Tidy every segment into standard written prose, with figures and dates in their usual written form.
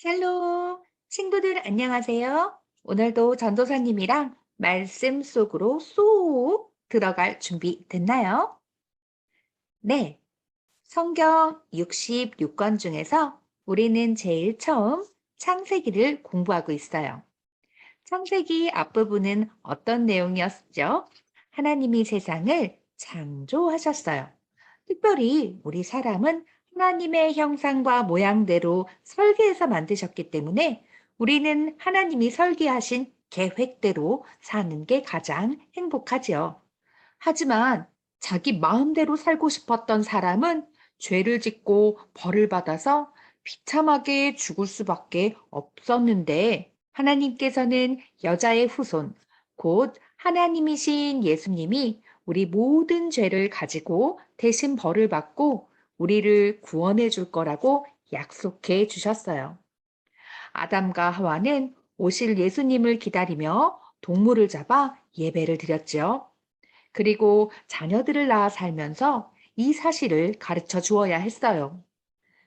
샬롬, 친구들 안녕하세요. 오늘도 전도사님이랑 말씀 속으로 쏙 들어갈 준비 됐나요? 네, 성경 66권 중에서 우리는 제일 처음 창세기를 공부하고 있어요. 창세기 앞부분은 어떤 내용이었죠? 하나님이 세상을 창조하셨어요. 특별히 우리 사람은 하나님의 형상과 모양대로 설계해서 만드셨기 때문에 우리는 하나님이 설계하신 계획대로 사는 게 가장 행복하지요. 하지만 자기 마음대로 살고 싶었던 사람은 죄를 짓고 벌을 받아서 비참하게 죽을 수밖에 없었는데 하나님께서는 여자의 후손, 곧 하나님이신 예수님이 우리 모든 죄를 가지고 대신 벌을 받고 우리를 구원해 줄 거라고 약속해 주셨어요. 아담과 하와는 오실 예수님을 기다리며 동물을 잡아 예배를 드렸지요. 그리고 자녀들을 낳아 살면서 이 사실을 가르쳐 주어야 했어요.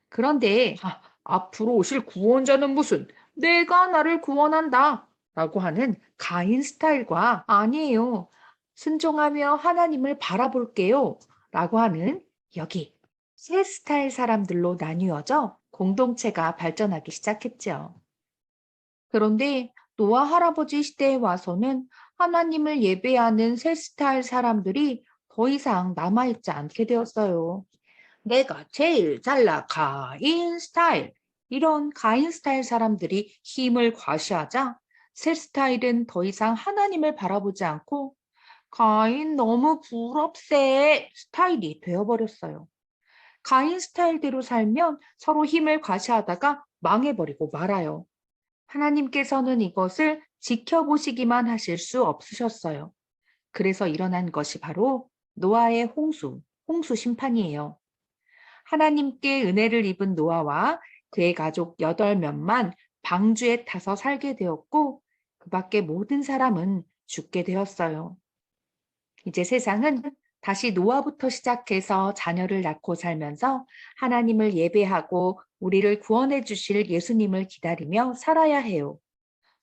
그런데 앞으로 오실 구원자는 무슨 내가 나를 구원한다 라고 하는 가인 스타일과 아니에요. 순종하며 하나님을 바라볼게요 라고 하는 여기 세 스타일 사람들로 나뉘어져 공동체가 발전하기 시작했죠. 그런데 노아 할아버지 시대에 와서는 하나님을 예배하는 새 스타일 사람들이 더 이상 남아있지 않게 되었어요. 내가 제일 잘나 가인 스타일. 이런 가인 스타일 사람들이 힘을 과시하자 새 스타일은 더 이상 하나님을 바라보지 않고 가인 너무 부럽세 스타일이 되어버렸어요. 가인 스타일대로 살면 서로 힘을 과시하다가 망해버리고 말아요. 하나님께서는 이것을 지켜보시기만 하실 수 없으셨어요. 그래서 일어난 것이 바로 노아의 홍수 심판이에요. 하나님께 은혜를 입은 노아와 그의 가족 8명만 방주에 타서 살게 되었고, 그 밖에 모든 사람은 죽게 되었어요. 이제 세상은 다시 노아부터 시작해서 자녀를 낳고 살면서 하나님을 예배하고 우리를 구원해 주실 예수님을 기다리며 살아야 해요.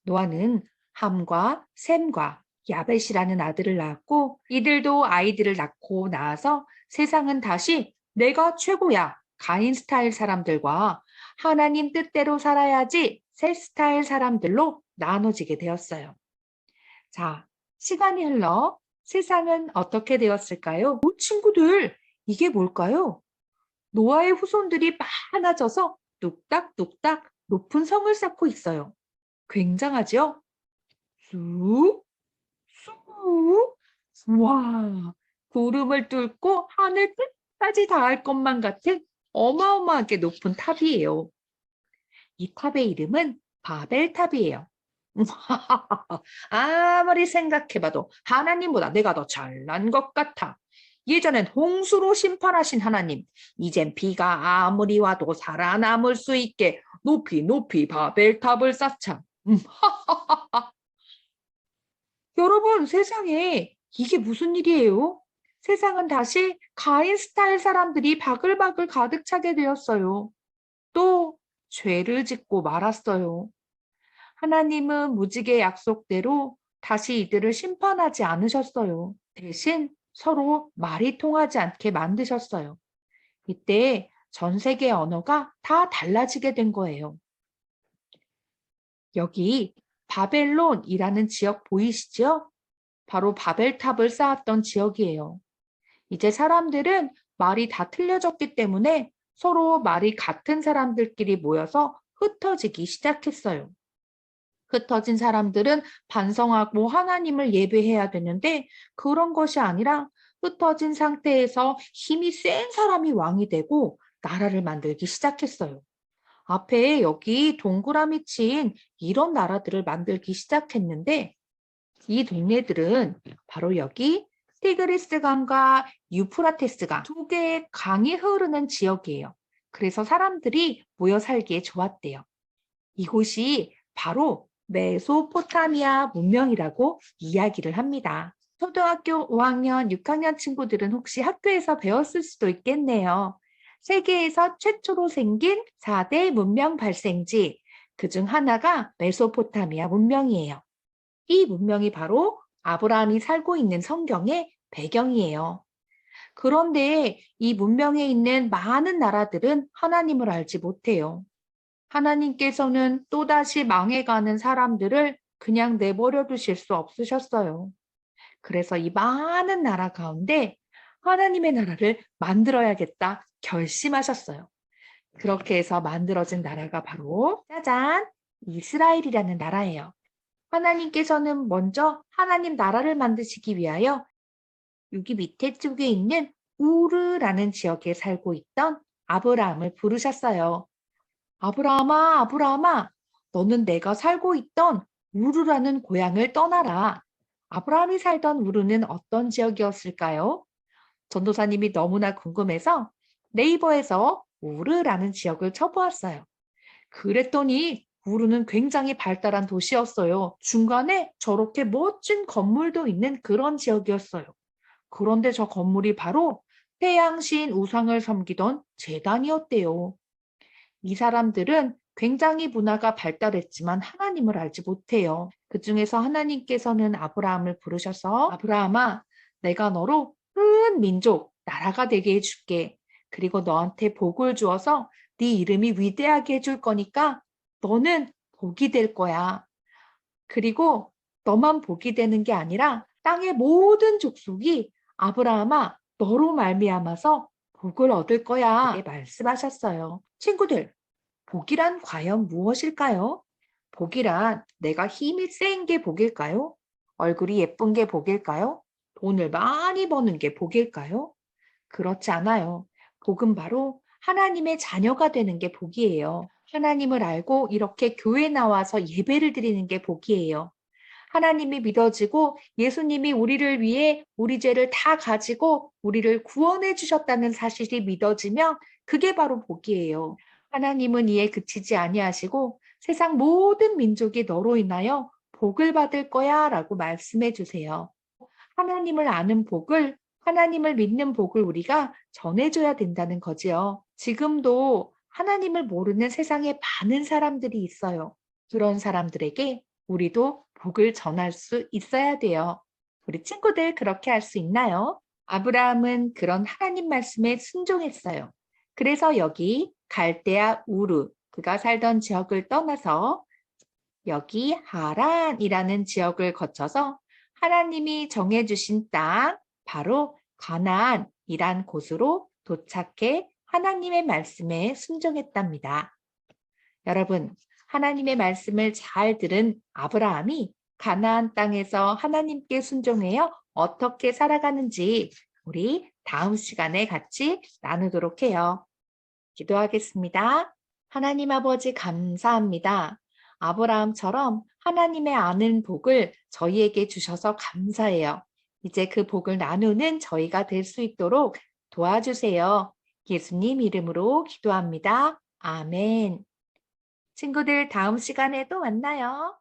노아는 함과 셈과 야벳이라는 아들을 낳았고 이들도 아이들을 낳고 나서 세상은 다시 내가 최고야 가인 스타일 사람들과 하나님 뜻대로 살아야지 새 스타일 사람들로 나눠지게 되었어요. 자, 시간이 흘러 세상은 어떻게 되었을까요? 친구들, 이게 뭘까요? 노아의 후손들이 많아져서 뚝딱뚝딱 높은 성을 쌓고 있어요. 굉장하죠? 쑥, 쑥. 와, 구름을 뚫고 하늘 끝까지 닿을 것만 같은 어마어마하게 높은 탑이에요. 이 탑의 이름은 바벨탑이에요. 아무리 생각해봐도 하나님보다 내가 더 잘난 것 같아. 예전엔 홍수로 심판하신 하나님, 이젠 비가 아무리 와도 살아남을 수 있게 높이 높이 바벨탑을 쌓자. 여러분, 세상에 이게 무슨 일이에요? 세상은 다시 가인 스타일 사람들이 바글바글 가득 차게 되었어요. 또 죄를 짓고 말았어요. 하나님은 무지개 약속대로 다시 이들을 심판하지 않으셨어요. 대신 서로 말이 통하지 않게 만드셨어요. 이때 전 세계 언어가 다 달라지게 된 거예요. 여기 바벨론이라는 지역 보이시죠? 바로 바벨탑을 쌓았던 지역이에요. 이제 사람들은 말이 다 틀려졌기 때문에 서로 말이 같은 사람들끼리 모여서 흩어지기 시작했어요. 흩어진 사람들은 반성하고 하나님을 예배해야 되는데 그런 것이 아니라 흩어진 상태에서 힘이 센 사람이 왕이 되고 나라를 만들기 시작했어요. 앞에 여기 동그라미 친 이런 나라들을 만들기 시작했는데 이 동네들은 바로 여기 티그리스 강과 유프라테스 강 두 개의 강이 흐르는 지역이에요. 그래서 사람들이 모여 살기에 좋았대요. 이곳이 바로 메소포타미아 문명이라고 이야기를 합니다. 초등학교 5학년, 6학년 친구들은 혹시 학교에서 배웠을 수도 있겠네요. 세계에서 최초로 생긴 4대 문명 발생지, 그중 하나가 메소포타미아 문명이에요. 이 문명이 바로 아브라함이 살고 있는 성경의 배경이에요. 그런데 이 문명에 있는 많은 나라들은 하나님을 알지 못해요. 하나님께서는 또다시 망해가는 사람들을 그냥 내버려 두실 수 없으셨어요. 그래서 이 많은 나라 가운데 하나님의 나라를 만들어야겠다 결심하셨어요. 그렇게 해서 만들어진 나라가 바로 짜잔! 이스라엘이라는 나라예요. 하나님께서는 먼저 하나님 나라를 만드시기 위하여 여기 밑에 쪽에 있는 우르라는 지역에 살고 있던 아브라함을 부르셨어요. 아브라함아, 아브라함아, 너는 내가 살고 있던 우르라는 고향을 떠나라. 아브라함이 살던 우르는 어떤 지역이었을까요? 전도사님이 너무나 궁금해서 네이버에서 우르라는 지역을 쳐보았어요. 그랬더니 우르는 굉장히 발달한 도시였어요. 중간에 저렇게 멋진 건물도 있는 그런 지역이었어요. 그런데 저 건물이 바로 태양신 우상을 섬기던 제단이었대요. 이 사람들은 굉장히 문화가 발달했지만 하나님을 알지 못해요. 그 중에서 하나님께서는 아브라함을 부르셔서 아브라함아, 내가 너로 큰 민족, 나라가 되게 해줄게. 그리고 너한테 복을 주어서 네 이름이 위대하게 해줄 거니까 너는 복이 될 거야. 그리고 너만 복이 되는 게 아니라 땅의 모든 족속이 아브라함아, 너로 말미암아서 복을 얻을 거야. 이렇게 말씀하셨어요. 친구들, 복이란 과연 무엇일까요? 복이란 내가 힘이 센 게 복일까요? 얼굴이 예쁜 게 복일까요? 돈을 많이 버는 게 복일까요? 그렇지 않아요. 복은 바로 하나님의 자녀가 되는 게 복이에요. 하나님을 알고 이렇게 교회 나와서 예배를 드리는 게 복이에요. 하나님이 믿어지고 예수님이 우리를 위해 우리 죄를 다 가지고 우리를 구원해 주셨다는 사실이 믿어지면 그게 바로 복이에요. 하나님은 이에 그치지 아니하시고 세상 모든 민족이 너로 인하여 복을 받을 거야 라고 말씀해 주세요. 하나님을 아는 복을, 하나님을 믿는 복을 우리가 전해줘야 된다는 거지요. 지금도 하나님을 모르는 세상에 많은 사람들이 있어요. 그런 사람들에게 우리도 복을 전할 수 있어야 돼요. 우리 친구들 그렇게 할 수 있나요? 아브라함은 그런 하나님 말씀에 순종했어요. 그래서 여기 갈대아 우르, 그가 살던 지역을 떠나서 여기 하란이라는 지역을 거쳐서 하나님이 정해주신 땅, 바로 가나안이란 곳으로 도착해 하나님의 말씀에 순종했답니다. 여러분, 하나님의 말씀을 잘 들은 아브라함이 가나안 땅에서 하나님께 순종하여 어떻게 살아가는지 우리 다음 시간에 같이 나누도록 해요. 기도하겠습니다. 하나님 아버지 감사합니다. 아브라함처럼 하나님의 아는 복을 저희에게 주셔서 감사해요. 이제 그 복을 나누는 저희가 될 수 있도록 도와주세요. 예수님 이름으로 기도합니다. 아멘. 친구들 다음 시간에 또 만나요.